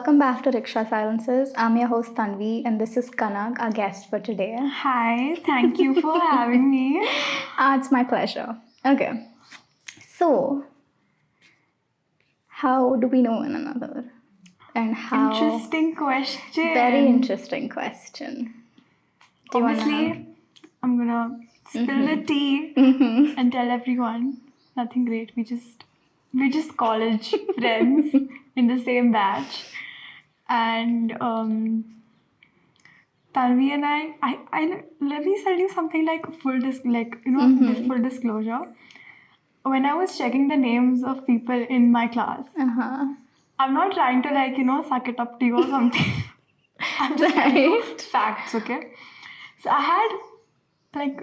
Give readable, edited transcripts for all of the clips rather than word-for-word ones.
welcome back to Rickshaw Silences. I'm your host Tanvi, and this is Kanak, our guest for today. Hi, thank you for having me. It's my pleasure. Okay, so how do we know one another? And how? Interesting question. Very interesting question. Do you Obviously, I'm gonna spill the tea and tell everyone nothing great. We're just college friends in the same batch, and Tanvi and I let me tell you something like full disclosure. When I was checking the names of people in my class, I'm not trying to suck it up to you or something. I'm just telling you facts, okay? So I had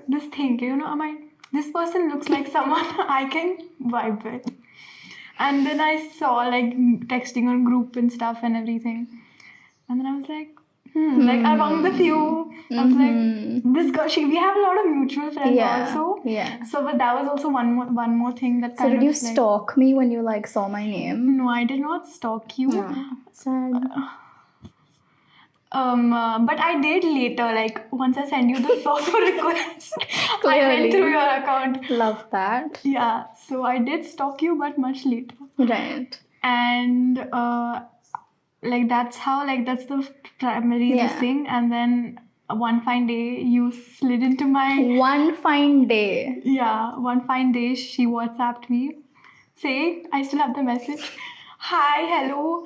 this thing, this person looks like someone I can vibe with. And then I saw texting on group and stuff and everything. And then I was like, among the few, I was like, this girl, we have a lot of mutual friends also. Yeah. So but that was also one more thing that So did you stalk me when you saw my name? No, I did not stalk you. Sad. But I did later, once I send you the follow request, I went through your account. Love that. Yeah, so I did stalk you, but much later. Right. And that's the primary thing. And then one fine day, you slid into my... One fine day? Yeah, one fine day, she WhatsApped me saying, I still have the message, hi, hello.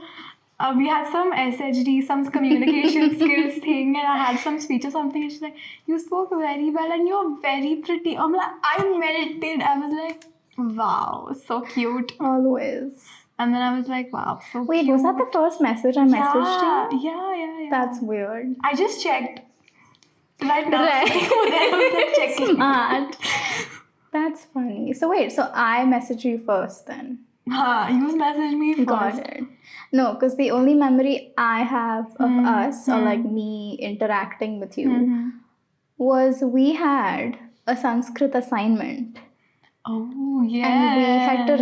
We had some SHD, some communication skills thing, and I had some speech or something. And she's like, you spoke very well and you're very pretty. I'm like, I melted. I was like, wow, so cute. Always. And then I was like, wow, so cute. Wait, was that the first message I messaged you? Yeah. That's weird. I just checked. Right now. Right. I was checking. Smart. That's funny. So wait, so I messaged you first then? You messaged me first. Got it. No, because the only memory I have of us or me interacting with you was we had a Sanskrit assignment. Oh, yeah. And we had to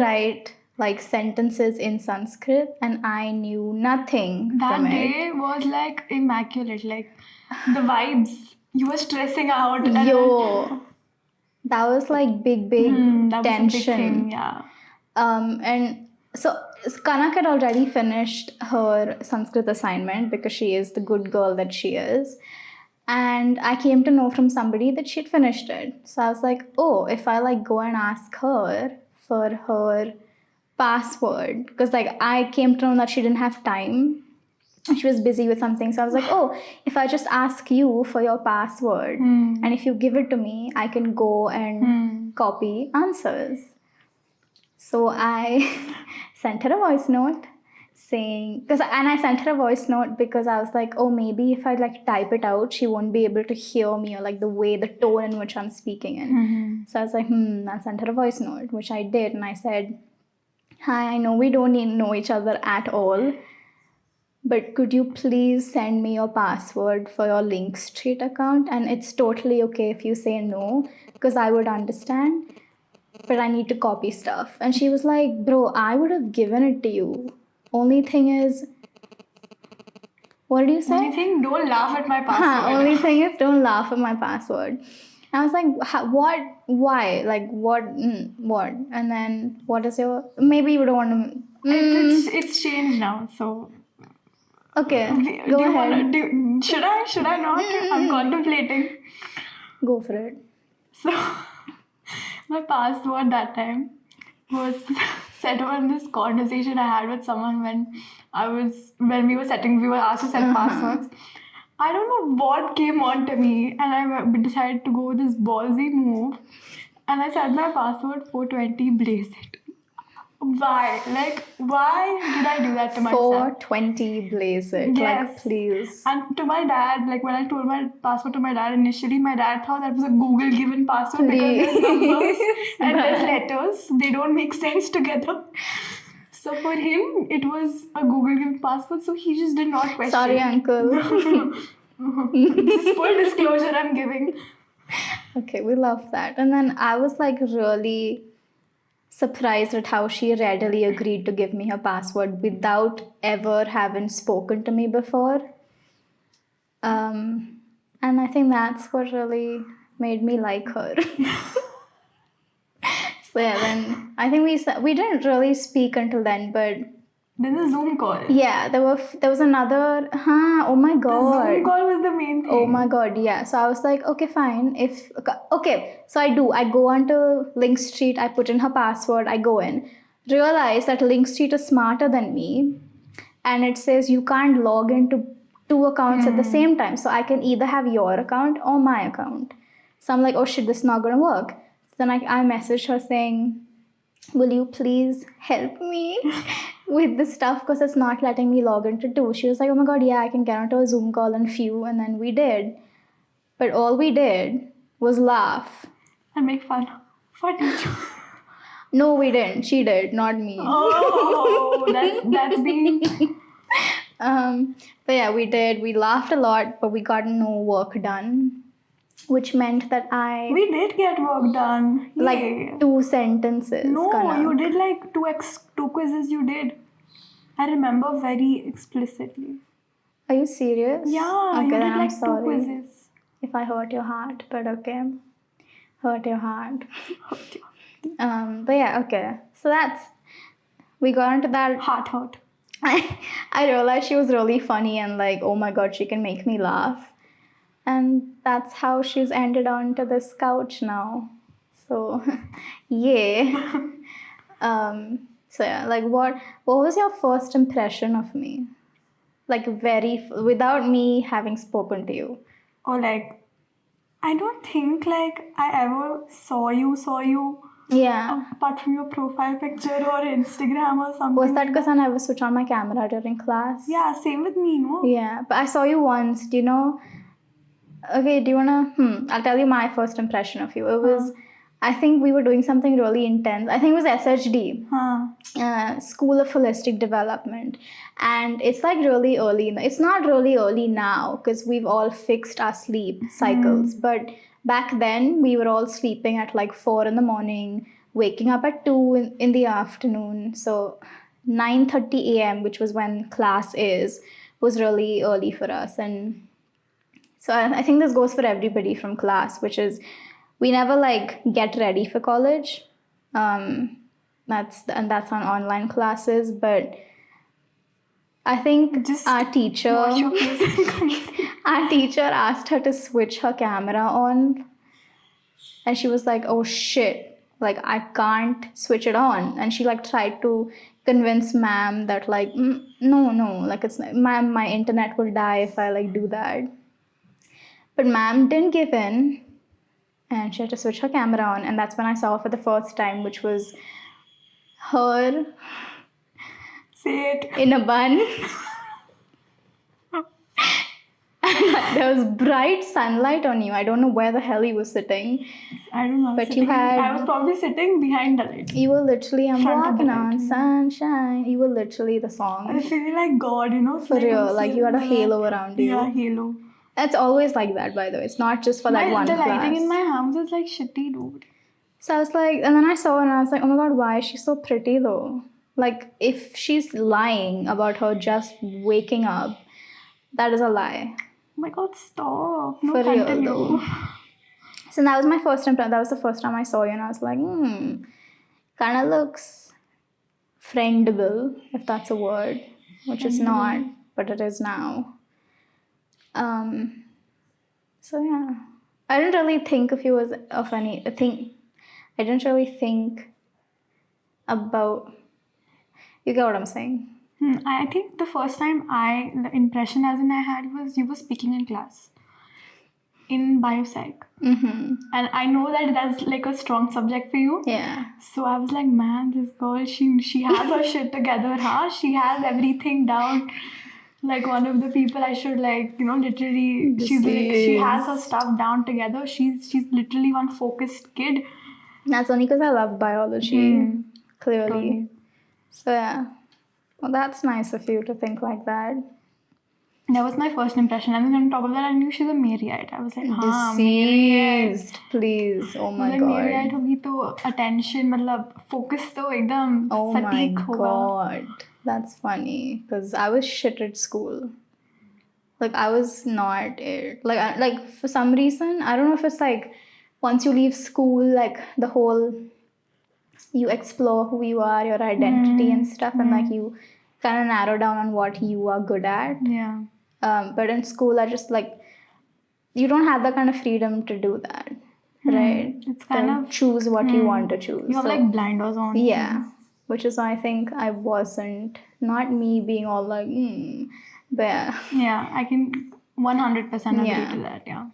write sentences in Sanskrit, and I knew nothing from it. That day was immaculate. The vibes. You were stressing out. That was big that tension. Was a big thing, yeah. And so Kanak had already finished her Sanskrit assignment because she is the good girl that she is. And I came to know from somebody that she'd finished it. So I was like, oh, if I go and ask her for her password, because I came to know that she didn't have time. She was busy with something. So I was like, oh, if I just ask you for your password and if you give it to me, I can go and copy answers. So I sent her a voice note saying, and I sent her a voice note because I was like, oh, maybe if I type it out, she won't be able to hear me or the tone in which I'm speaking in. So I was like, I'll send her a voice note, which I did. And I said, hi, I know we don't know each other at all, but could you please send me your password for your Link Street account? And it's totally okay if you say no, because I would understand. But I need to copy stuff. And she was like, bro, I would have given it to you. Only thing is... What did you say? Only thing, don't laugh at my password. Only thing is, don't laugh at my password. I was like, what? Why? What? What? And then, what is your... Maybe you don't want to... It's changed now, so... Okay, go ahead. Should I not? I'm contemplating. Go for it. So... My password that time was set on this conversation I had with someone when we were asked to set passwords. I don't know what came on to me, and I decided to go with this ballsy move, and I set my password 420 blaze it. Why? Why did I do that to myself? 420 blaze it. Yes. Please. And to my dad, when I told my password to my dad, initially my dad thought that was a Google given password because there's numbers and there's letters. They don't make sense together. So for him, it was a Google given password, so he just did not question. Sorry, uncle. This is full disclosure I'm giving. Okay, we love that. And then I was really surprised at how she readily agreed to give me her password without ever having spoken to me before. And I think that's what really made me like her. So yeah, then I think we didn't really speak until then, but Then the Zoom call. yeah, there was another. Oh my The god. Zoom call was the main thing. Oh my god, yeah. So I was like, okay, fine. Okay, so I go onto Link Street, I put in her password, I go in, realize that Link Street is smarter than me, and it says you can't log into two accounts at the same time. So I can either have your account or my account. So I'm like, oh shit, this is not gonna work. So then I messaged her saying, will you please help me with this stuff because it's not letting me log into two. She was like, oh my god, yeah, I can get onto a Zoom call in few. And then we did. But all we did was laugh. And make fun for teacher. No, we didn't. She did, not me. Oh, that's being... But yeah, we did. We laughed a lot, but we got no work done. Which meant that We did get work done. Yay. like 2 sentences. No, Kanak. you did like two quizzes you did. I remember very explicitly. Are you serious? Yeah, Okay, you then did I'm like sorry 2 quizzes. if I hurt your heart, but okay. Hurt your heart. But yeah, okay. So we got into that. Heart hurt. I realized she was really funny and like, oh my god, she can make me laugh. And that's how she's ended on to this couch now. So, yeah. So yeah, like what was your first impression of me? Like without me having spoken to you. Or like, I don't think like I ever saw you Yeah. apart from your profile picture or Instagram or something. Was that because I never switch on my camera during class? Yeah, same with me, no? Yeah, but I saw you once. Do you know? Okay, do you wanna? I'll tell you my first impression of you. It was, I think we were doing something really intense. I think it was SHD, School of Holistic Development, and it's like really early. It's not really early now because we've all fixed our sleep cycles, but back then we were all sleeping at like 4 in the morning, waking up at 2 in the afternoon. So 9:30 a.m., which was when class was really early for us. And so I think this goes for everybody from class, which is we never like get ready for college. That's on online classes, but I think Just our teacher wash your face. our teacher asked her to switch her camera on, and she was like, oh shit, like I can't switch it on. And she like tried to convince ma'am that like no, like it's ma'am, my internet will die if I like do that. But ma'am didn't give in, and she had to switch her camera on, and that's when I saw her for the first time, which was her Say it. in a bun. There was bright sunlight on you. I don't know where the hell you were sitting. I don't know. But you had... I was probably sitting behind the light. You were literally, I'm Front of the walking light, on sunshine. You were literally the I song. was feeling like God, you know. For real, like you had a halo around you. Yeah, halo. It's always like that, by the way. It's not just for that one The class. lighting in my house is like shitty, dude. So I was like, and then I saw her and I was like, oh my god, why is she so pretty though? Like, if she's lying about her just waking up, that is a lie. Oh my god, stop. No, For real continue. though. So that was my first impression. That was the first time I saw you, and I was like, kind of looks friendable, if that's a word, which is not, but it is now. So yeah, I didn't really think of you as of anything. I didn't really think about. You get what I'm saying? I think the first time the impression as in I had was you were speaking in class in biopsych. Mm-hmm. And I know that that's like a strong subject for you. Yeah. So I was like, man, this girl, she has her shit together, huh? She has everything down. Like one of the people I should like, you know, literally, she has her stuff down together. She's literally one focused kid. That's only because I love biology, clearly. So yeah, well, that's nice of you to think like that. That was my first impression. And then on top of that, I knew she's a Maryite. I was like, Maryite. Deceased, please. Oh my like god. Maryite होगी तो attention मतलब focus तो एकदम Oh my सटीक होगा. god. That's funny. Because I was shit at school. Like, I was not it. Like for some reason, I don't know if it's like once you leave school, like the whole, you explore who you are, your identity and stuff, and like you kind of narrow down on what you are good at. Yeah. But in school, I just like, you don't have that kind of freedom to do that, right? It's kind of choose what you want to choose. You have like blinders on. Yeah, which is why I think I wasn't, not me being all like, but yeah. Yeah, I can 100% agree to that. Yeah.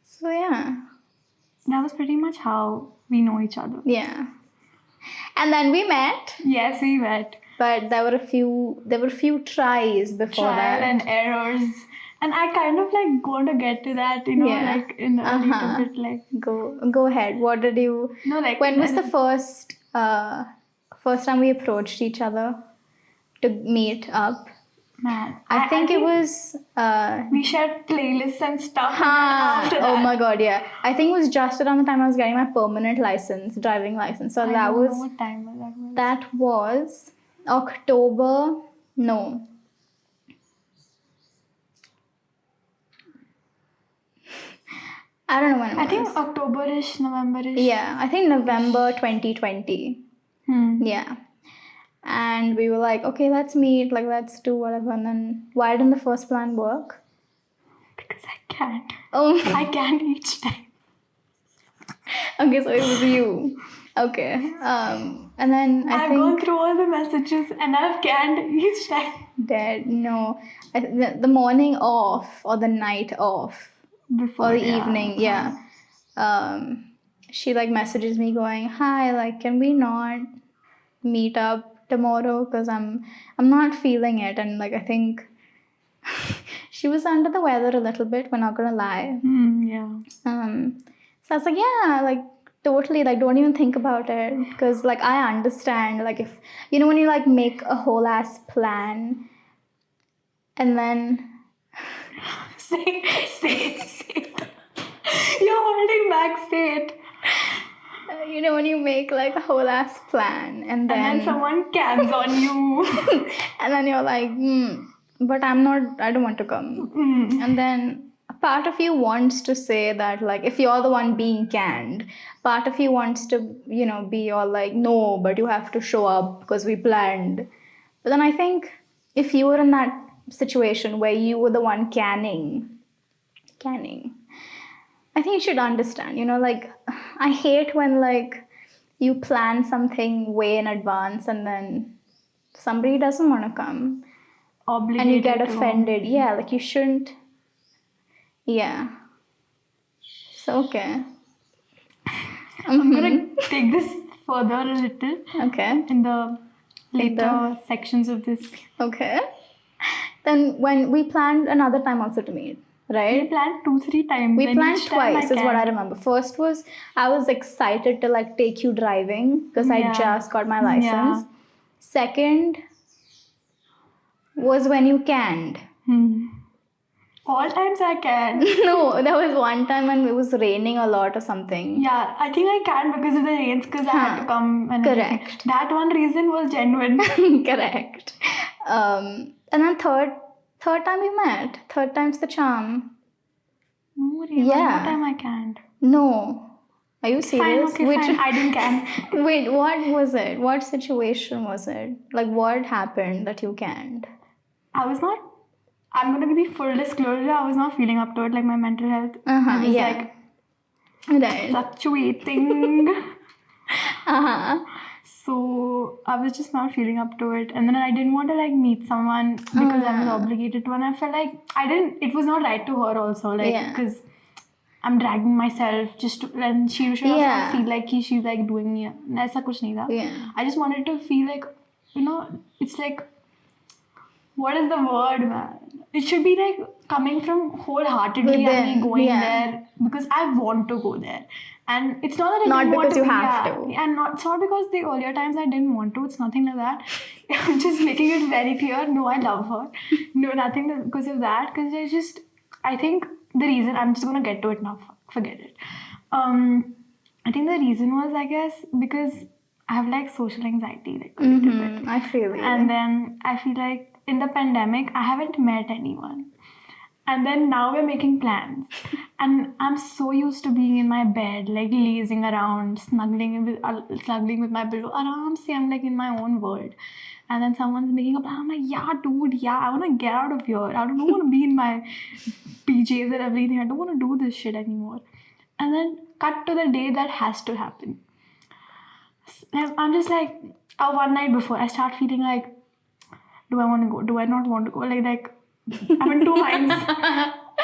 So yeah. That was pretty much how we know each other. Yeah. And then we met. Yes, we met. But there were a few tries before that. Trial and errors. And I kind of like want to get to that, you know, like in a little bit like. Go ahead. What did you? No, like. When was the first time we approached each other to meet up? Man, I think it was. We shared playlists and stuff. Oh my god, yeah. I think it was just around the time I was getting my permanent driving license. So I that don't was. know what time was that? That was October. No. I don't know when it was. I think October-ish, November-ish. Yeah, I think November 2020. Yeah. And we were like, okay, let's meet, like, let's do whatever. And then, why didn't the first plan work? Because I can't. Oh. I can't each time. Okay, so it was you. Okay. And then I've gone through all the messages and I've canned each time. Dead. No. The morning off or the night off. Before or the evening, yeah. She like messages me going, hi, like, can we not meet up tomorrow? Because I'm not feeling it. And like, I think she was under the weather a little bit, we're not gonna lie. Yeah. So I was like, yeah, like, totally, like, don't even think about it. Because like, I understand, like, if, you know, when you like make a whole ass plan and then Say it. You're holding back, say it. You know, when you make like a whole ass plan and then someone cans on you. And then you're like, but I don't want to come. And then a part of you wants to say that, like, if you're the one being canned, part of you wants to, you know, be all like, no, but you have to show up because we planned. But then I think if you were in that situation where you were the one canning, I think you should understand, you know, like, I hate when like you plan something way in advance and then somebody doesn't want to come. Obligated and you get offended. Yeah, like, you shouldn't. Yeah. So, okay. I'm gonna take this further a little. Okay. In the later sections of this. Okay. Then when we planned another time also to meet, right? We planned 2-3 times. We planned twice is what I remember. First was, I was excited to like take you driving because I just got my license. Yeah. Second was when you canned. All times I can. No, there was one time when it was raining a lot or something. Yeah, I think I can because of the rains because I had to come. And correct. Everything. That one reason was genuine. Correct. And then third time we met. Third time's the charm. No, really? Yeah. One time I can't. No. Are you serious? Fine, okay, fine. I didn't can. Wait, what was it? What situation was it? Like, what happened that you can't? I'm going to be full disclosure, I was not feeling up to it. Like, my mental health was like fluctuating. So I was just not feeling up to it. And then I didn't want to like meet someone because I was obligated to. And I felt like it was not right to her also. Like, because I'm dragging myself just to, and she should also not feel like she's like doing me. Aisa kuch nahi tha. I just wanted to feel like, you know, it's like, what is the word, man? It should be like coming from wholeheartedly and me going there because I want to go there. And it's not that I Not didn't want because to. you have to. And it's not because the earlier times I didn't want to. It's nothing like that. I'm just making it very clear. No, I love her. No, nothing because of that. Because I think the reason, I'm just going to get to it now. Forget it. I think the reason was, I guess, because I have like social anxiety, like a little bit. I feel you. And then I feel like in the pandemic, I haven't met anyone. And then now we're making plans. And I'm so used to being in my bed, like lazing around, snuggling with my pillow. I'm like in my own world. And then someone's making a plan. I'm like, yeah, dude, yeah, I want to get out of here. I don't want to be in my PJs and everything. I don't want to do this shit anymore. And then cut to the day that has to happen. I'm just like, one night before, I start feeling like, do I want to go? Do I not want to go? Like I'm in two minds.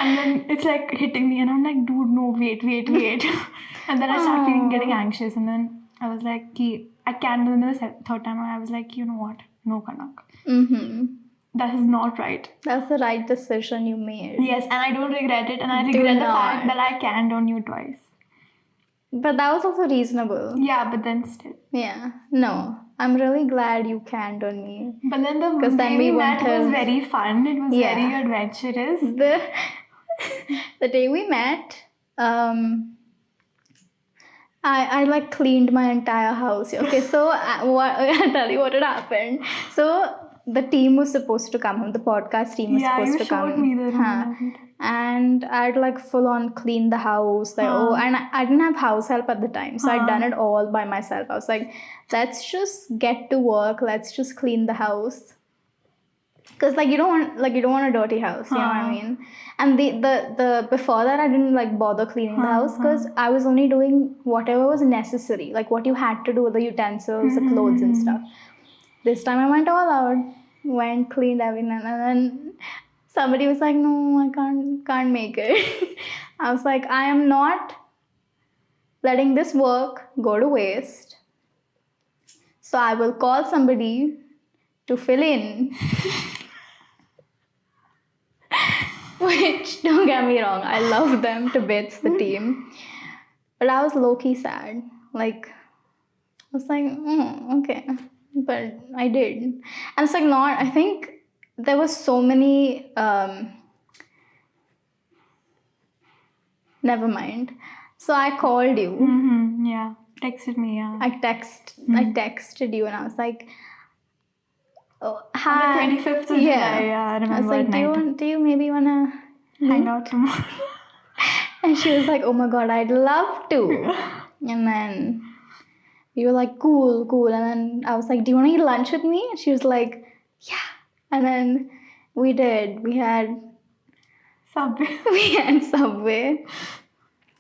And then it's like hitting me and I'm like, dude, no, wait. And then I start getting anxious. And then I was like, I can't. And then the third time I was like, you know what? No, Kanak. That is not right. That's the right decision you made. Yes, and I don't regret it. And I regret the fact that I canned on you twice. But that was also reasonable. Yeah, but then still. Yeah. No. I'm really glad you canned on me. But then the day we met was very fun. It was very adventurous. The day we met, I like cleaned my entire house. Okay, so I'll tell you what had happened. So the team was supposed to come home. The podcast team was supposed to come. Yeah, you showed me the room. And I'd like full on clean the house. Like, and I didn't have house help at the time. So I'd done it all by myself. I was like, let's just get to work. Let's just clean the house. Because you don't want a dirty house, you know what I mean? And the before that I didn't like bother cleaning the house because I was only doing whatever was necessary, like what you had to do with the utensils, the clothes and stuff. This time I went all out, cleaned everything, and then somebody was like, no, I can't make it. I was like, I am not letting this work go to waste. So I will call somebody to fill in. Which, don't get me wrong, I love them to bits, the team. But I was low-key sad. Like, I was like, okay. But I did. And it's like not, I think there was so many, never mind. So I called you. Yeah, texted me, yeah. I texted you and I was like, oh, hi. On the 25th of July, I remember. I was like, do you maybe want to hang out tomorrow? And she was like, oh my god, I'd love to. And then you were like, cool. And then I was like, do you want to eat lunch with me? And she was like, yeah. And then we did. We had Subway.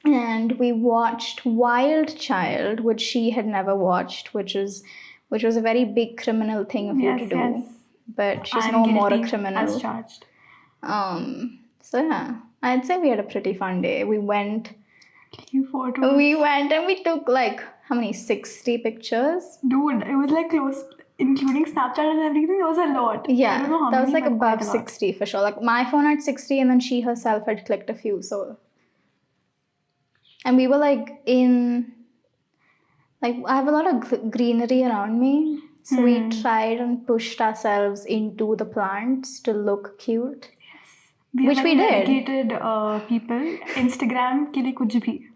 And we watched Wild Child, which she had never watched, which was a very big criminal thing of you to do. Yes. But she's no more a criminal. As charged. So yeah, I'd say we had a pretty fun day. We went and we took like, how many, 60 pictures? Dude, it was like close, including Snapchat and everything, there was a lot. Yeah, I don't know how that was like above 60 for sure. Like my phone had 60 and then she herself had clicked a few. So, and we were like in, like I have a lot of greenery around me. So we tried and pushed ourselves into the plants to look cute. Yes. Which we did. Dedicated people. Instagram ke liye kuch bhi.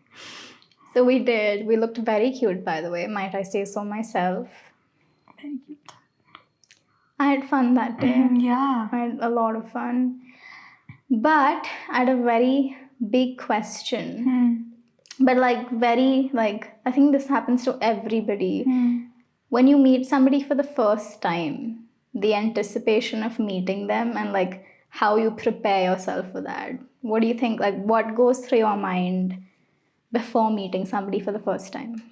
So we did. We looked very cute, by the way. Might I say so myself. Very cute. I had fun that day. Yeah. I had a lot of fun. But I had a very big question. But I think this happens to everybody. When you meet somebody for the first time, the anticipation of meeting them and like how you prepare yourself for that. What do you think? Like what goes through your mind before meeting somebody for the first time?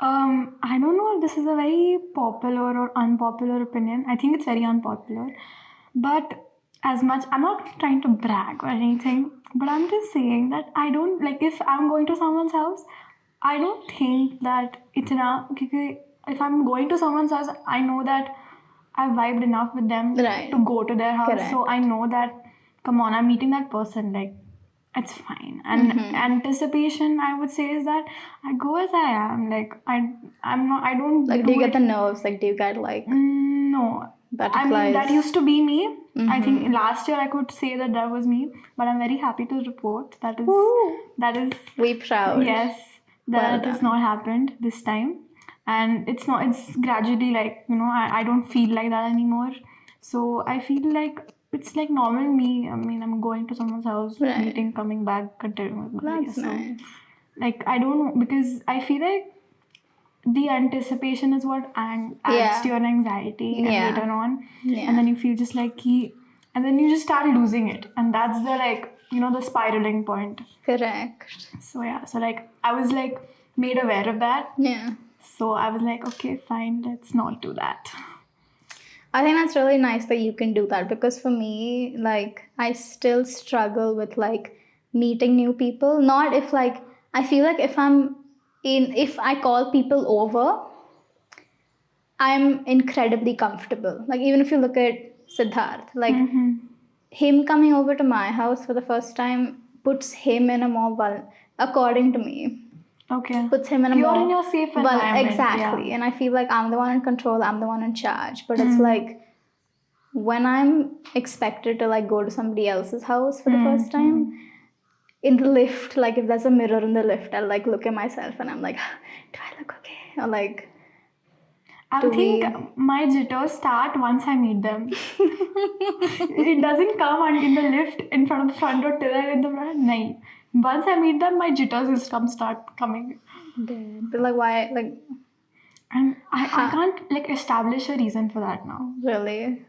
I don't know if this is a very popular or unpopular opinion. I think it's very unpopular. But as much, I'm not trying to brag or anything, but I'm just saying that I don't, like if I'm going to someone's house, I don't think that it's enough. If I'm going to someone's house, I know that I've vibed enough with them Right. to go to their house. Correct. So I know that, come on, I'm meeting that person. Like, it's fine. And anticipation, I would say, is that I go as I am. Like, I'm not. I don't. Like, do you get the nerves? Like, do you get like No. butterflies? I mean, that used to be me. I think last year I could say that was me. But I'm very happy to report that is. We proud. Yes, that has not happened this time. And it's gradually like, I don't feel like that anymore. So I feel like it's like normal me. I mean, I'm going to someone's house, meeting, coming back, continuing with my day. That's So, nice. like, I don't know, because I feel like the anticipation is what adds to your anxiety and later on. And then you feel just like and then you just start losing it. And that's the like, the spiraling point. Correct. So yeah, so like I was like made aware of that. Yeah. So I was like, okay, fine, let's not do that. I think that's really nice that you can do that, because for me, like, I still struggle with like meeting new people. Not if like, I feel like if I call people over, I'm incredibly comfortable. Like, even if you look at Siddharth, like him coming over to my house for the first time puts him in a more according to me. Okay. Puts him in a You're more in your safe environment. Exactly. Yeah. And I feel like I'm the one in control, I'm the one in charge. But it's like when I'm expected to like go to somebody else's house for the first time, in the lift, like if there's a mirror in the lift, I'll like look at myself and I'm like, do I look okay? Or like, I think my jitters start once I meet them. It doesn't come in the lift in front of the front door till I'm in the front. No. Once I meet them, my jitters will start coming. But like, why? Like, and I can't like establish a reason for that now. Really?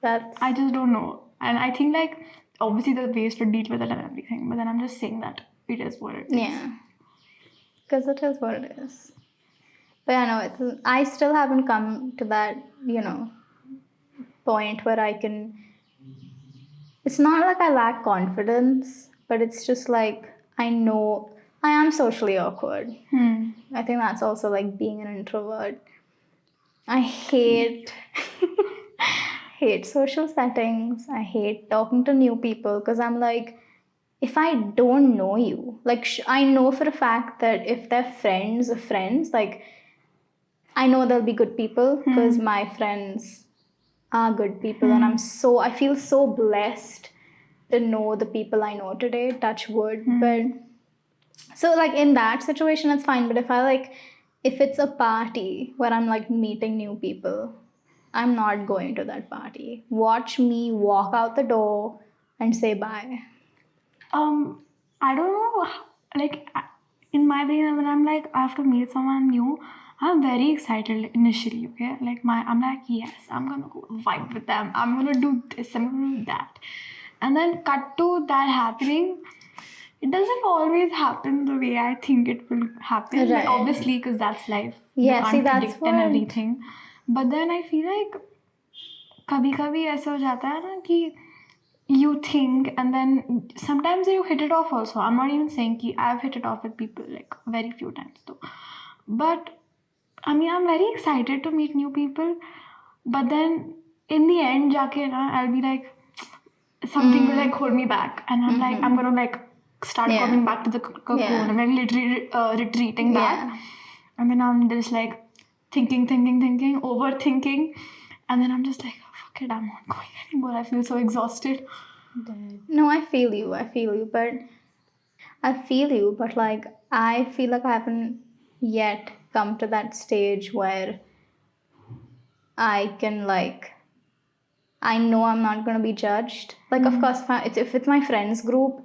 I just don't know. And I think like obviously there's ways to deal with it and everything, but then I'm just saying that it is what it is. Yeah. Because it is what it is. But yeah, no, I still haven't come to that, point where I can. It's not like I lack confidence, but it's just like I know I am socially awkward. I think that's also like being an introvert. I hate social settings. I hate talking to new people because I'm like, if I don't know you, like I know for a fact that if they're friends of friends, like I know they'll be good people because my friends are good people, and I feel so blessed to know the people I know today, touch wood. But so like in that situation it's fine, but if it's a party where I'm like meeting new people, I'm not going to that party. Watch me walk out the door and say bye. I don't know, like in my brain when I'm like I have to meet someone new, I'm very excited initially, okay? Like I'm like, yes, I'm gonna go vibe with them. I'm gonna do this, I'm gonna do that. And then cut to that happening. It doesn't always happen the way I think it will happen. Right. Like, obviously, because that's life. Yeah, you can't see, that's predict what... and everything. But then I feel like कभी-कभी ऐसा हो जाता है ना कि you think and then sometimes you hit it off also. I'm not even saying कि I've hit it off with people like very few times though. But I mean, I'm very excited to meet new people. But then in the end, जाके ना, I'll be like, something will like hold me back. And I'm like, I'm gonna like start coming back to the cocoon. I'm like literally retreating back. And then I'm just like thinking, overthinking. And then I'm just like, oh, fuck it, I'm not going anymore. I feel so exhausted. No, I feel you, but like I feel like I haven't yet come to that stage where I can like, I know I'm not going to be judged. Like, of course, if it's my friends group,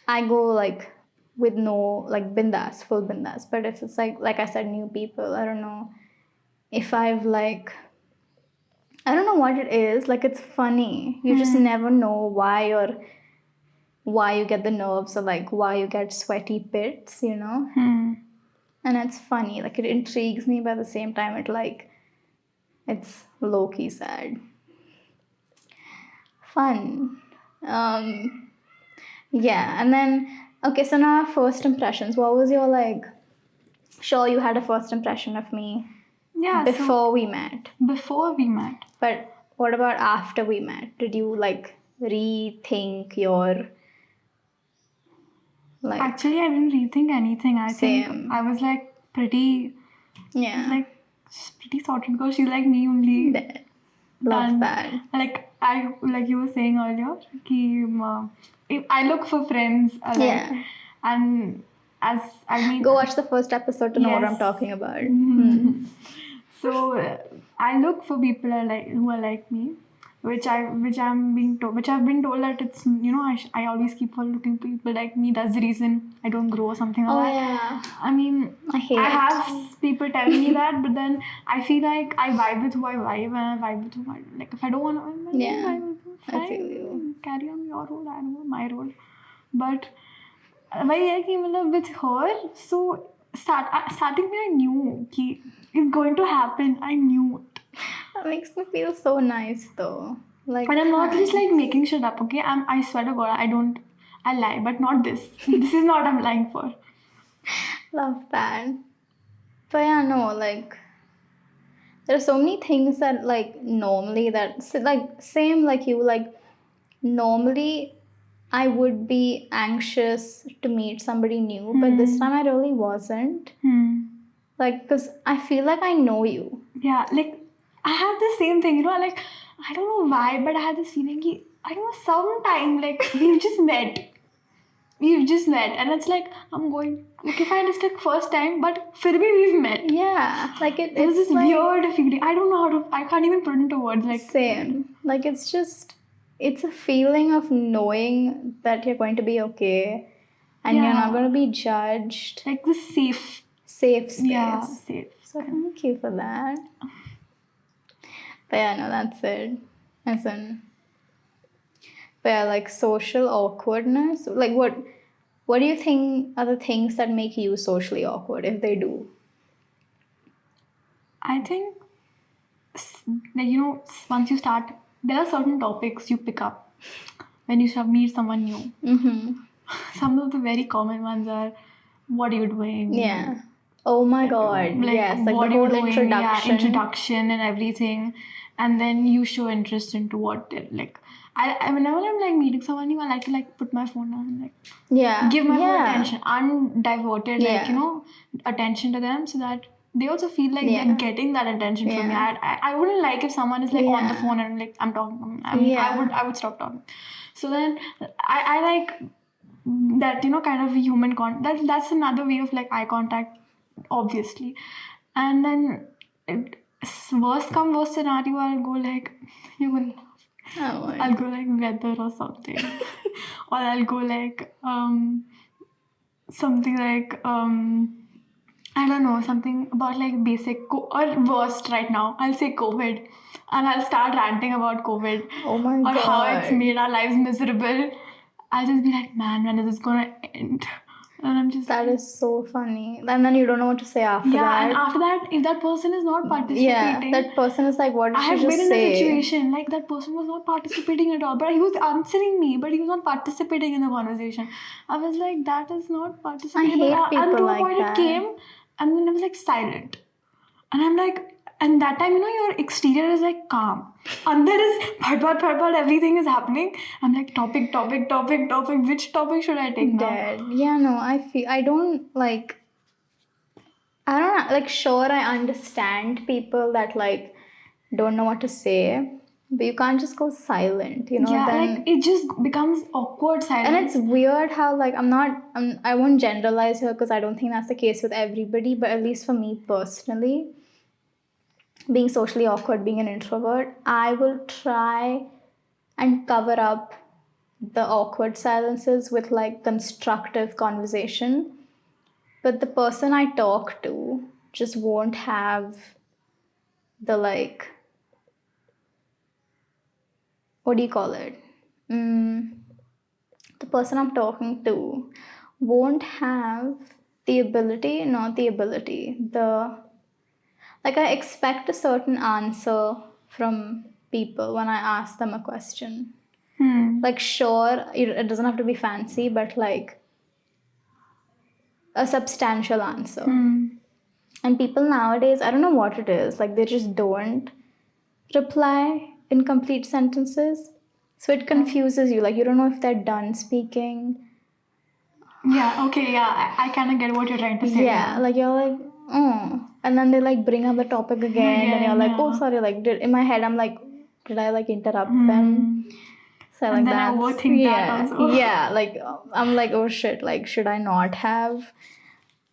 I go like with no like bindas, full bindas. But if it's like I said, new people, I don't know if I've like, I don't know what it is. Like, it's funny. You just never know why you get the nerves or like why you get sweaty pits, And it's funny. Like, it intrigues me, but at the same time, it's low-key sad. Fun. Yeah, and then, okay, so now first impressions. What was your, like, sure, you had a first impression of me. Yeah. before we met. Before we met. But what about after we met? Did you like rethink your like? Actually, I didn't rethink anything. I think Same. I was like pretty. I was Yeah. like pretty sorted because she's like me only. Love done. that. Like you were saying earlier, if I look for friends. Yeah. And as I mean, Go watch the first episode to know what I'm Yes. talking about. Mhm. So I look for people who are like me, which I've been told that it's I always keep on looking for people like me. That's the reason I don't grow or something like Oh that. yeah. I mean, I hate I it. have people telling me that, but then I feel like I vibe with who I vibe, and I vibe with who I like. If I don't want to, Yeah. I feel fine, you. carry on your role, I know my role. But वही है कि मतलब with her, so starting में I knew कि it's going to happen. I knew it. That makes me feel so nice though. Like, But I'm not just thanks. like making shit up, okay? I swear to God, I lie, but not this. This is not I'm lying for. Love that. But yeah, no, like there are so many things that like normally like same like you, like normally I would be anxious to meet somebody new, but this time I really wasn't. Like, because I feel like I know you. Yeah, like I had the same thing, like I don't know why, but I had this feeling कि I don't know, sometime like we've just met. And it's like I'm going like if I just like first time, but फिर भी we've met. Yeah, like It was it's this like, weird feeling. I don't know I can't even put into words. Like same. Like it's a feeling of knowing that you're going to be okay and you're not going to be judged. Like the safe space. Yeah, safe. So thank you for that. But yeah, no, that's it. As in, but yeah, like social awkwardness. Like what do you think are the things that make you socially awkward if they do? I think like once you start, there are certain topics you pick up when you meet someone new. Mm-hmm. Some of the very common ones are, what are you doing? Yeah. Oh my God. Like, yes. Like what the are you whole doing? introduction. Yeah, introduction and everything, and then you show interest into what like. I whenever I'm like meeting someone new, I like to like put my phone down and like give my full attention, undiverted, like attention to them, so that they also feel like they're getting that attention from me. I wouldn't like if someone is like on the phone and like I'm talking. I mean, I would stop talking. So then I like that kind of human contact. That's another way of like eye contact, obviously. And then worst come worst scenario, I'll go like you will. I'll go like weather or something, or I'll go like something like I don't know, something about like basic or worst right now. I'll say COVID, and I'll start ranting about COVID or how it's made our lives miserable. I'll just be like, man, when is this gonna end? And I'm just that is so funny. And then you don't know what to say after that. Yeah, and after that, if that person is not participating, that person is like, what did I she have just been say? in a situation like that person was not participating at all, but he was answering me, but he was not participating in the conversation. I was like, that is not participating. I hate people and to like a point that. It came, and then it was like silent, and I'm like, and that time your exterior is like calm, under is bhat, everything is happening. I'm like topic. Which topic should I take now? Yeah, no, I don't like. I don't know, like, sure, I understand people that like don't know what to say, but you can't just go silent, Yeah, then, like it just becomes awkward silence. and it's weird how like I won't generalize here because I don't think that's the case with everybody, but at least for me personally, being socially awkward, being an introvert, I will try and cover up the awkward silences with like constructive conversation. But the person I talk to just won't have the like, what do you call it? The person I'm talking to won't have the ability, not the ability, like I expect a certain answer from people when I ask them a question. Like, sure, it doesn't have to be fancy, but like a substantial answer. And people nowadays, I don't know what it is, like they just don't reply in complete sentences. So it confuses you. Like you don't know if they're done speaking. Yeah, okay, yeah. I kind of get what you're trying to say. Yeah, like you're like, oh. And then they like bring up the topic again and you're like, oh, sorry. Like in my head, I'm like, did I like interrupt them? So And like then I that's, overthink that also. Yeah, like I'm like, oh shit, like should I not have?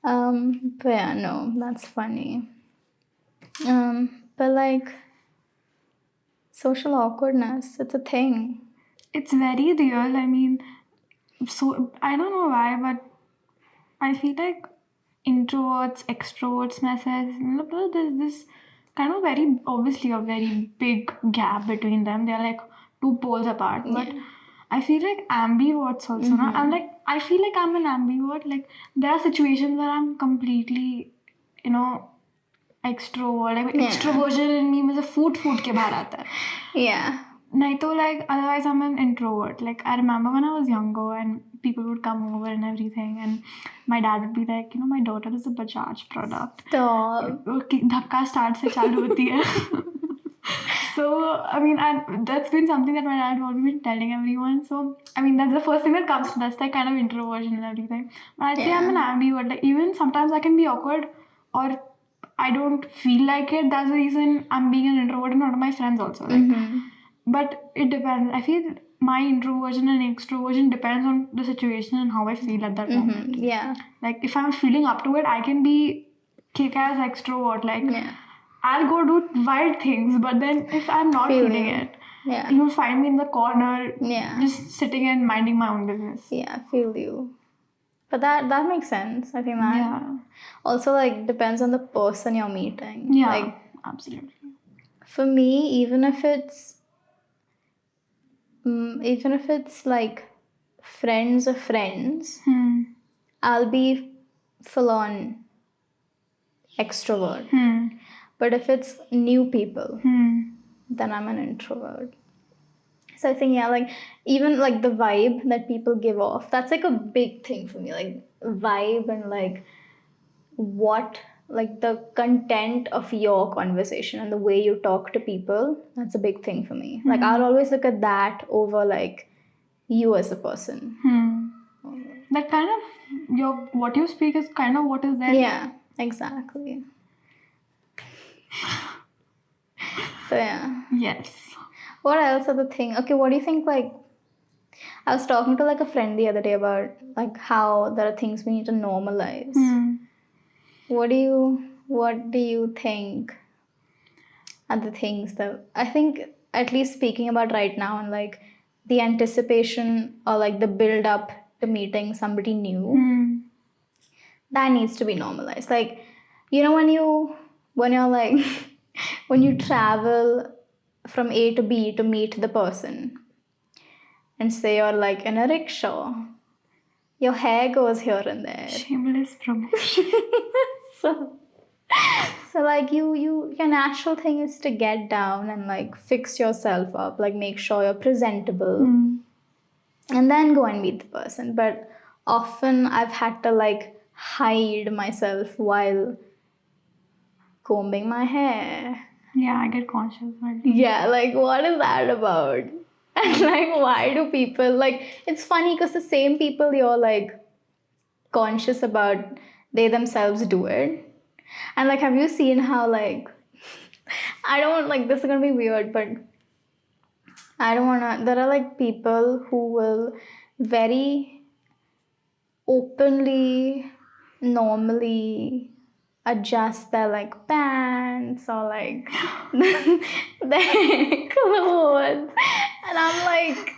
But yeah, no, that's funny. But like social awkwardness, it's a thing. It's very real. I mean, so I don't know why, but I feel like introverts, extroverts message, there's this kind of very obviously a very big gap between them. They're like two poles apart. But I feel like ambiverts also. No? I'm like I feel like I'm an ambivert. Like there are situations where I'm completely, you know, extrovert. Like extroversion in me मुझे फूट के बाहर आता है. Yeah. नहीं तो like otherwise I'm an introvert. Like I remember when I was younger and people would come over and everything and my dad would be like, you know, my daughter is a Bajaj product. Stop. धक्का start से चालू होती है. So, I mean, and that's been something that my dad always been telling everyone. So, I mean, that's the first thing that comes to that's like kind of introversion and everything. But I'd say I'm an ambivert. Like, even sometimes I can be awkward or I don't feel like it. That's the reason I'm being an introvert and not my friends also. Like, but it depends. I feel my introversion and extroversion depends on the situation and how I feel at that moment. Yeah. Like, if I'm feeling up to it, I can be kick-ass extrovert. Like, I'll go do wild things, but then if I'm not feeling it, you'll find me in the corner, just sitting and minding my own business. Yeah, I feel you. But that makes sense. I think that also like depends on the person you're meeting. Yeah, like, absolutely. For me, even if it's like friends of friends, I'll be full on extrovert. But if it's new people, then I'm an introvert. So I think, like even like the vibe that people give off, that's like a big thing for me. Like vibe and like what, like the content of your conversation and the way you talk to people, that's a big thing for me. Like I'll always look at that over like you as a person. That kind of, what you speak is kind of what is there. Yeah, exactly. So yeah. Yes. What else are the things? Okay, what do you think, like, I was talking to like a friend the other day about like how there are things we need to normalize. What do you think are the things that I think, at least speaking about right now, and like the anticipation or like the build up to meeting somebody new, that needs to be normalized. Like, you know, when you're like when you travel from A to B to meet the person, and say you're like in a rickshaw, your hair goes here and there. Shameless promotion. So like your natural thing is to get down and like fix yourself up, like make sure you're presentable, and then go and meet the person. But often I've had to like hide myself while combing my hair. Yeah, I get conscious. Yeah, like what is that about? And like, why do people, like, it's funny because the same people you're like conscious about, they themselves do it. And like, have you seen how like, I don't like, this is gonna be weird, but I don't wanna, there are like people who will very openly, normally adjust their like pants or like their clothes, and I'm like,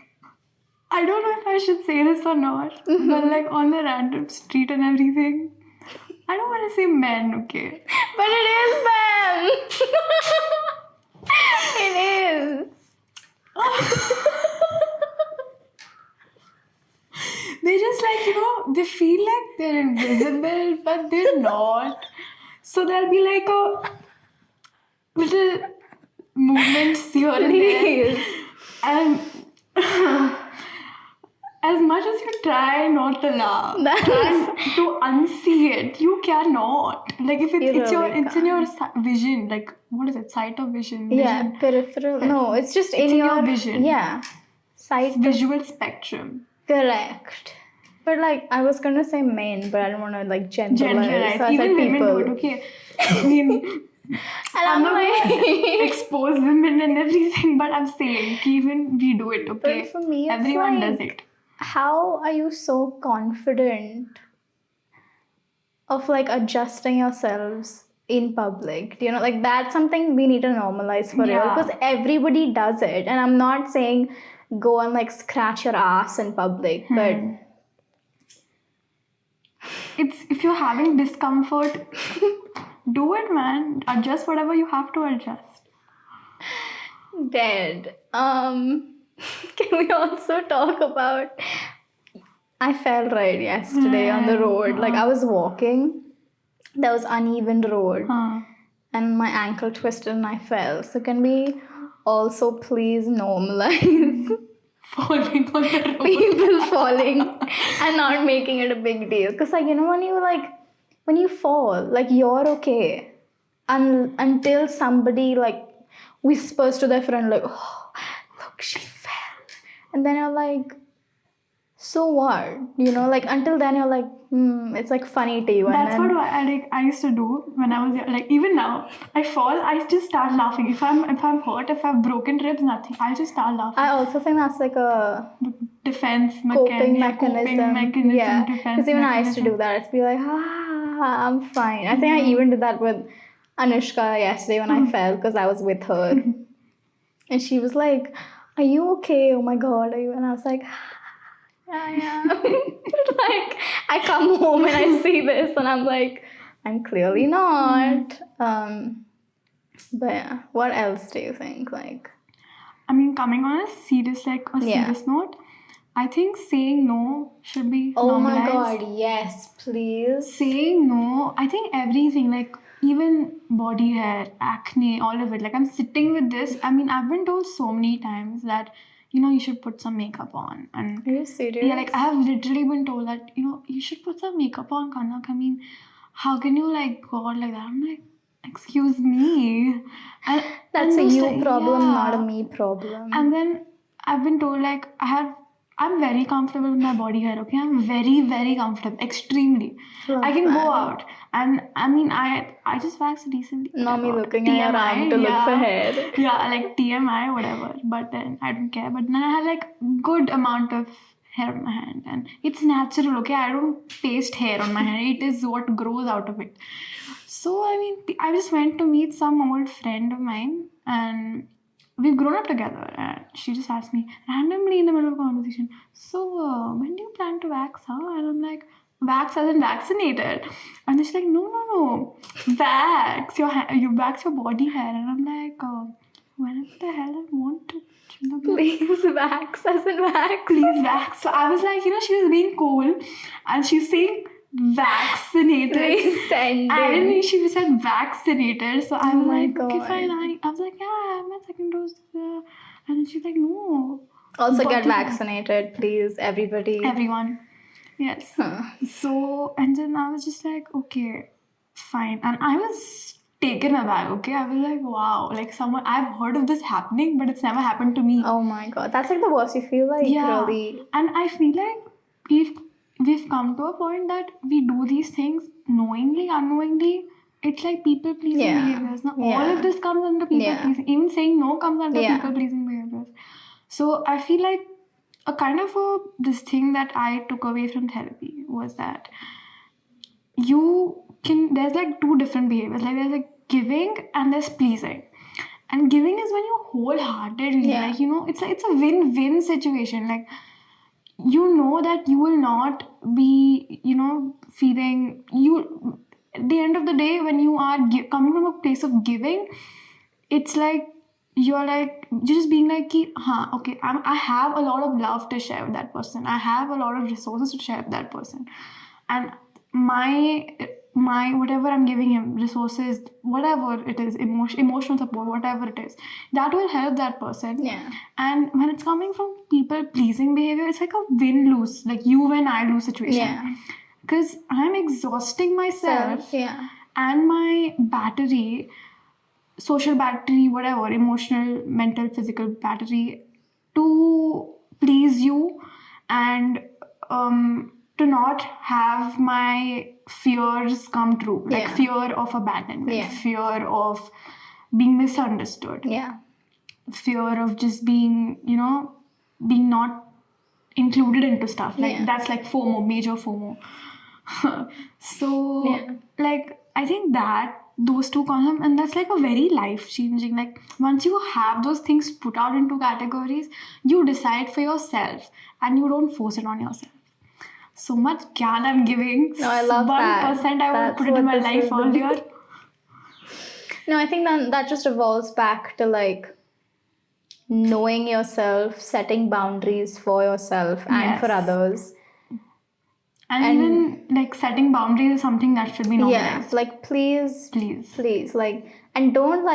I don't know if I should say this or not, but like on the random street and everything, I don't want to say men, okay, but it is them. It is. They just like, you know, they feel like they're invisible, but they're not. So there'll be like a little movements here and there. And as much as you try not to laugh, try to unsee it, you cannot. Like if it's in your vision, like what is it? Sight of vision. Yeah, peripheral. No, it's just It's in your vision. Yeah, sight. Visual spectrum. Correct. But like I was gonna say men, but I don't want to like generalize. So I Even said women people. do it. Okay. I mean, I'm not gonna expose women and everything, but I'm saying even we do it. Okay. But for me, it's everyone like, does it. How are you so confident of like adjusting yourselves in public? Do you know, like that's something we need to normalize for real, because everybody does it. And I'm not saying go and like scratch your ass in public, but it's if you're having discomfort, do it, man. Adjust whatever you have to adjust. Dead. Can we also talk about, I fell right yesterday on the road. Like I was walking, there was uneven road, and my ankle twisted and I fell. So can we also please normalize falling on the road? People falling and not making it a big deal? Because like, you know, when you fall, like you're okay until somebody like whispers to their friend like, oh, look, she fell. And then you're like, so what? You know, like until then you're like, it's like funny to you. That's what I used to do when I was like, even now, I fall, I just start laughing. If I'm hurt, if I've broken ribs, nothing, I just start laughing. I also think that's like a defense coping mechanism. Yeah, because even I used to do that. I'd be like, I'm fine. I think I even did that with Anushka yesterday when I fell because I was with her. And she was like, are you okay? Oh my God, are you? And I was like, yeah. Like, I come home and I see this and I'm like, I'm clearly not. But yeah, what else do you think? Like, I mean, coming on a serious note, I think saying no should be normalized. Oh my God, yes, please. Saying no, I think everything, like even body hair, acne, all of it. Like I'm sitting with this. I mean, I've been told so many times that, you know, you should put some makeup on. And are you serious? Yeah, like I have literally been told that, you know, you should put some makeup on, Kanak. I mean, how can you like go out like that? I'm like, excuse me. And that's a you problem, not a me problem. And then I've been told like I'm very comfortable with my body hair, okay? I'm very, very comfortable, extremely. I can go out. And I mean, I just wax decently. Not me looking at your arm to look for hair. Yeah, like TMI, whatever. But then I don't care. But then I have like good amount of hair on my hand. And it's natural, okay? I don't taste hair on my hand. It is what grows out of it. So, I mean, I just went to meet some old friend of mine. And we've grown up together, and she just asked me randomly in the middle of a conversation, so when do you plan to wax, huh? And I'm like, wax as in vaccinated. And then she's like, no, wax you wax your body hair. And I'm like, when the hell I want to? Please wax as in wax. Please wax. So I was like, you know, she was being cool, and she's saying vaccinated. Please send and she said vaccinated. So I was like, God. okay, fine. I was like, yeah, I have my second dose. And then she's like, no. Also get vaccinated, please, everybody. Everyone. Yes. So, and then I was just like, okay, fine. And I was taken aback, okay? I was like, wow, like someone, I've heard of this happening, but it's never happened to me. Oh my God. That's like the worst. You feel like really... And I feel like we've come to a point that we do these things knowingly, unknowingly. It's like people pleasing behaviors. Now, all of this comes under people pleasing. Even saying no comes under people pleasing behaviors. So I feel like a kind of this thing that I took away from therapy was that there's like two different behaviors. Like there's like giving and there's pleasing. And giving is when you wholeheartedly, like, you know, it's a win-win situation. Like, you know that you will not be, you know, feeling at the end of the day when you are coming from a place of giving, it's like you're just being like, okay, I have a lot of love to share with that person. I have a lot of resources to share with that person. And my my whatever I'm giving him, resources, whatever it is, emotional support, whatever it is, that will help that person. Yeah. And when it's coming from people pleasing behavior, it's like a win-lose, like you win, I lose situation. Yeah. Because I'm exhausting myself Yeah. and my battery, social battery, whatever, emotional, mental, physical battery, to please you and to not have my fears come true. Like Yeah. fear of abandonment, Yeah. fear of being misunderstood, Yeah. fear of just being, being not included into stuff. Like Yeah. that's like FOMO, major FOMO. So Yeah. like I think that those two concepts, and that's like a very life changing. Like once you have those things put out into categories, you decide for yourself and you don't force it on yourself. So much gyan I'm giving. No, I love 1% that. I will That's put it in what my this life is earlier. No, I think that just evolves back to like knowing yourself, setting boundaries for yourself and for Yes. others. And even like setting boundaries is something that should be normalized. Yeah, like please, Please. like, and don't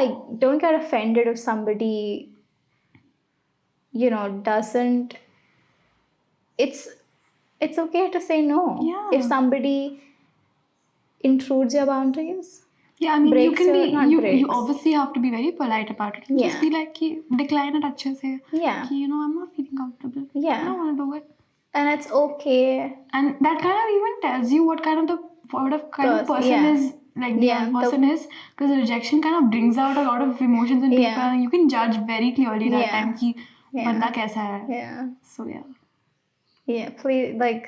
get offended if somebody, doesn't. It's okay to say no. Yeah. If somebody intrudes your boundaries. Yeah, I mean, you breaks can your- be, not you breaks. obviously have to be very polite about it. Yeah. Just be like, ki, decline it अच्छे से. Yeah. Ki, I'm not feeling comfortable. Yeah. I don't want to do it. And it's okay. And that kind of even tells you what kind of person yeah. is, like the Yeah, other person is. Because rejection kind of brings out a lot of emotions in people. Yeah. And you can judge very clearly that Yeah. time ki Yeah. banda kaisa hai. Yeah. So yeah. Yeah, please, like,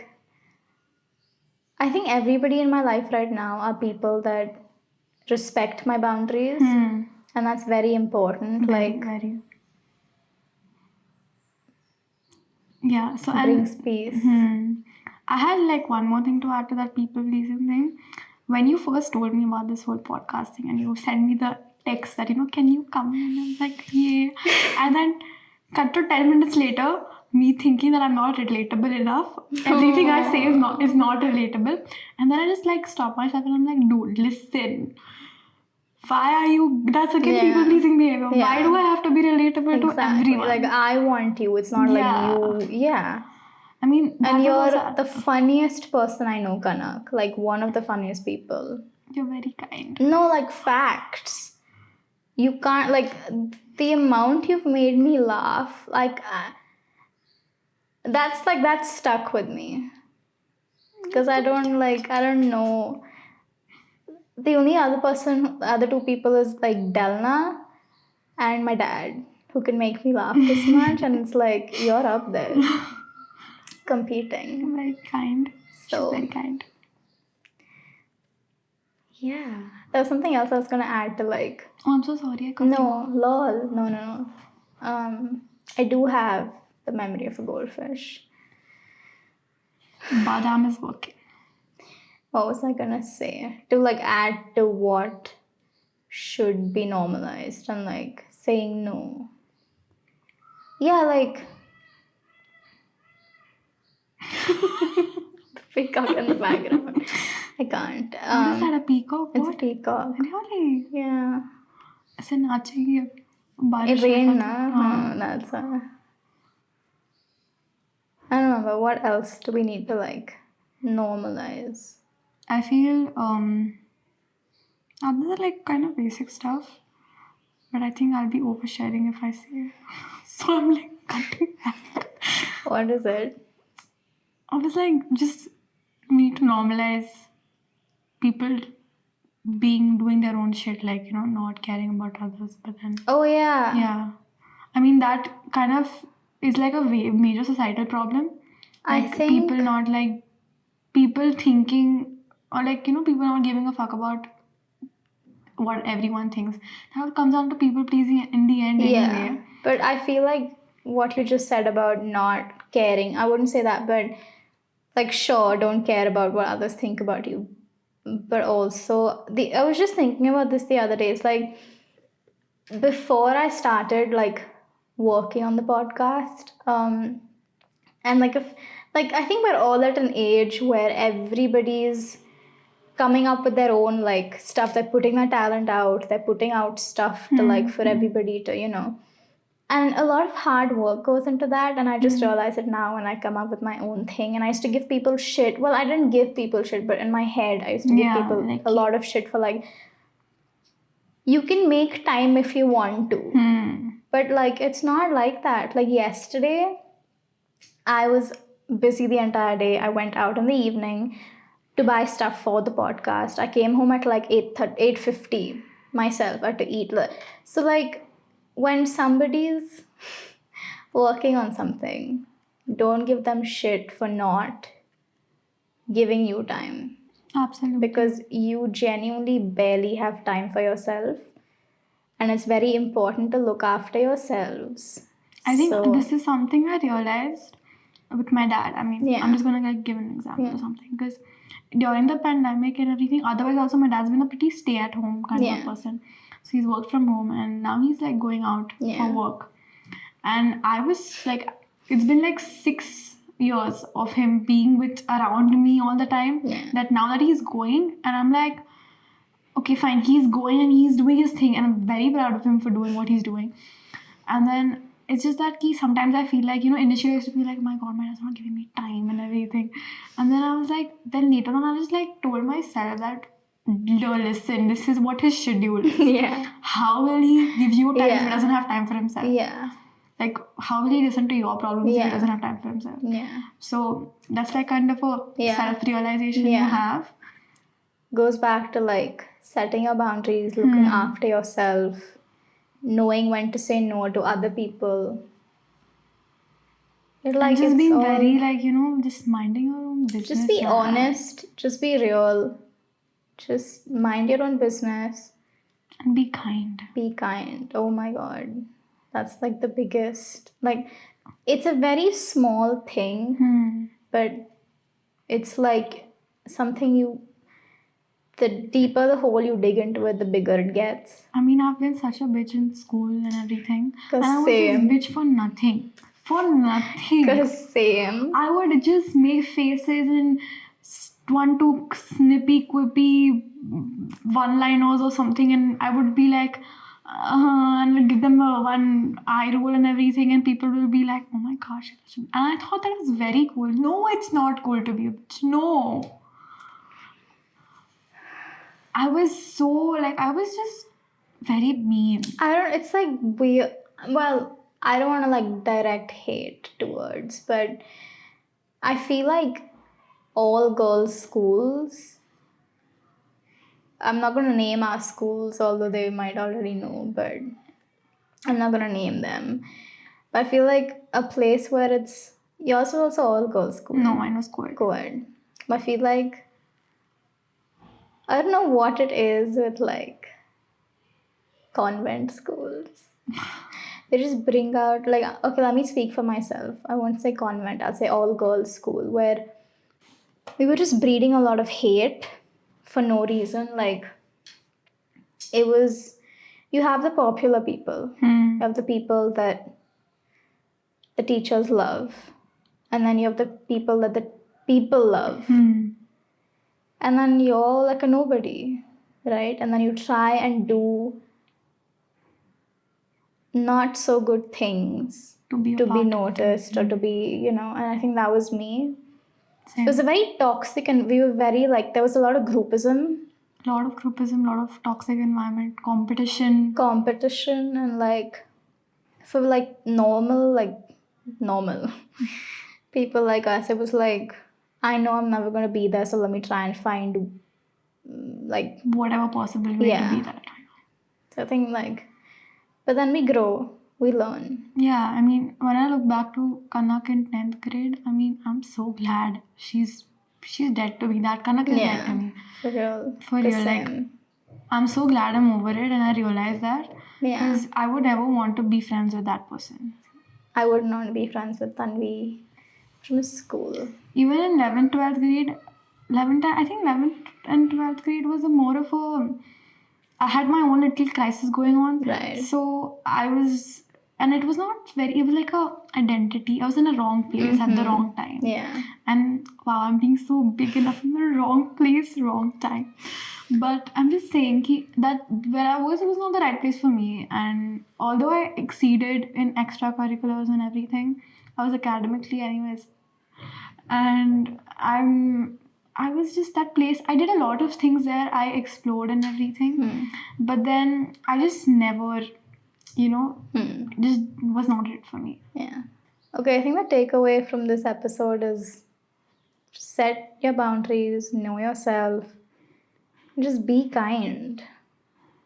I think everybody in my life right now are people that respect my boundaries. And that's very important. Very. Yeah, so Brings peace. I had like one more thing to add to that people pleasing thing. When you first told me about this whole podcasting and you sent me the text that, can you come in? And I was like, yeah. And then cut to 10 minutes later, me thinking that I'm not relatable enough. Everything I say is not relatable. And then I just like stop myself and I'm like, dude, listen. Why are you? That's again people pleasing behavior. Yeah. Why do I have to be relatable to everyone? Like, I want you. It's not like you. Yeah. I mean, and you're the funniest person I know, Kanak. Like, one of the funniest people. You're very kind. No, like, facts. You can't, like, the amount you've made me laugh, like, that's stuck with me. Because I don't know. The only other two people is, like, Delna and my dad, who can make me laugh this much. And it's like, you're up there. Competing. Very kind. So, she's very kind. Yeah. There was something else I was gonna add to like. Oh, I'm so sorry. No, lol. No. I do have the memory of a goldfish. Badam is working. What was I gonna say? To like add to what should be normalized and like saying no. Yeah, like. The peacock in the background. I can't. What is that, a peacock? It's a peacock. Really? Yeah. ऐसे नाचेगी It बारिश rained, na? That's I don't know, but what else do we need to like normalize? I feel other than like kind of basic stuff, but I think I'll be oversharing if I say. So I'm like cutting back. What is it? I was like, just we need to normalize people doing their own shit, like, not caring about others, but then Oh yeah. yeah, I mean that kind of is like a major societal problem. I Like think people not like people thinking, or like people not giving a fuck about what everyone thinks. That comes down to people pleasing in the end anyway. But I feel like what you just said about not caring, I wouldn't say that, but like sure, don't care about what others think about you. But also I was just thinking about this the other day. It's like before I started like working on the podcast, and like I think we're all at an age where everybody's coming up with their own like stuff. They're putting their talent out. They're putting out stuff to like for everybody to, you know. And a lot of hard work goes into that. And I just realize it now when I come up with my own thing. And I used to give people shit. Well, I didn't give people shit, but in my head, I used to give people like a lot of shit for like, you can make time if you want to. But like, it's not like that. Like yesterday, I was busy the entire day. I went out in the evening to buy stuff for the podcast. I came home at like 8:50 myself. I had to eat. So like when somebody's working on something, don't give them shit for not giving you time. Absolutely. Because you genuinely barely have time for yourself. And it's very important to look after yourselves. I think this is something I realized with my dad. I mean, I'm just gonna like give an example or something, because during the pandemic and everything, otherwise also my dad's been a pretty stay-at-home kind of a person. So he's worked from home and now he's like going out for work. And I was like, it's been like 6 years of him being around me all the time. That now that he's going, and I'm like, okay, fine, he's going and he's doing his thing, and I'm very proud of him for doing what he's doing. And then it's just that sometimes I feel like, you know, initially I used to feel like, oh my god, my dad's not giving me time and everything. And then I was like, then later on I was like told myself that, listen, this is what his schedule is. How will he give you time if he doesn't have time for himself? Like, how will he listen to your problems if he doesn't have time for himself? So that's like kind of a self-realization you have. Goes back to like setting your boundaries, looking after yourself, knowing when to say no to other people. Like, just being very like, you know, just minding your own business. Just be honest, just be real, just mind your own business. And be kind. Be kind. Oh my god. That's like the biggest, like, it's a very small thing, but it's like something the deeper the hole you dig into it, the bigger it gets. I mean, I've been such a bitch in school and everything. And I was same. this bitch for nothing. For nothing. Same. I would just make faces and want to snippy, quippy one-liners or something, and I would be like, and I'd give them one eye roll and everything, and people will be like, oh my gosh. And I thought that was very cool. No, it's not cool to be a bitch. No. I was just very mean. It's like weird. Well, I don't want to like direct hate towards, but I feel like all girls schools, I'm not going to name our schools, although they might already know, but I'm not going to name them. But I feel like a place where it's, yours was also all girls school. No, mine was co-ed. Co-ed. But I feel like, I don't know what it is with like convent schools. They just bring out like, okay, let me speak for myself. I won't say convent, I'll say all girls school, where we were just breeding a lot of hate for no reason. Like, it was, you have the popular people, you have the people that the teachers love, and then you have the people that the people love. And then you're like a nobody, right? And then you try and do not so good things to be noticed or to be, you know, and I think that was me. Same. It was a very toxic, and we were very like, there was a lot of groupism. A lot of toxic environment, competition, and like, for like normal people like us, it was like, I know I'm never going to be there, so let me try and find like whatever possible way to be that. So I think like, but then we grow, we learn. Yeah, I mean, when I look back to Kanak in 10th grade, I mean, I'm so glad she's dead to me. That Kanak is dead to me. For real. For real. Like, I'm so glad I'm over it, and I realized that. Because I would never want to be friends with that person. I would not be friends with Tanvi from school. Even in 11th, 12th grade, 11th and 12th grade was more of I had my own little crisis going on. Right. So I was and it was not very, it was like a identity. I was in a wrong place at the wrong time. Yeah. And wow, I'm being so big enough in the wrong place, wrong time. But I'm just saying that where I was, it was not the right place for me. And although I exceeded in extracurriculars and everything, I was academically anyways. And I was just that place. I did a lot of things there. I explored and everything. But then I just never, just was not it for me. Yeah. Okay, I think the takeaway from this episode is set your boundaries, know yourself, just be kind.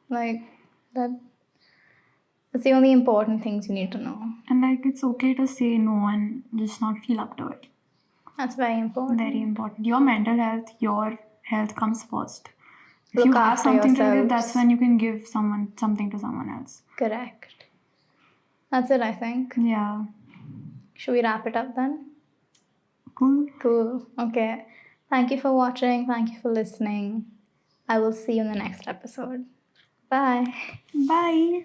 Like that's the only important things you need to know. And like it's okay to say no and just not feel up to it. That's very important. Very important. Your mental health, your health comes first. If Look you have after something to give, yourselves. that's when you can give something to someone else. Correct. That's it, I think. Yeah. Should we wrap it up then? Cool. Okay. Thank you for watching. Thank you for listening. I will see you in the next episode. Bye. Bye.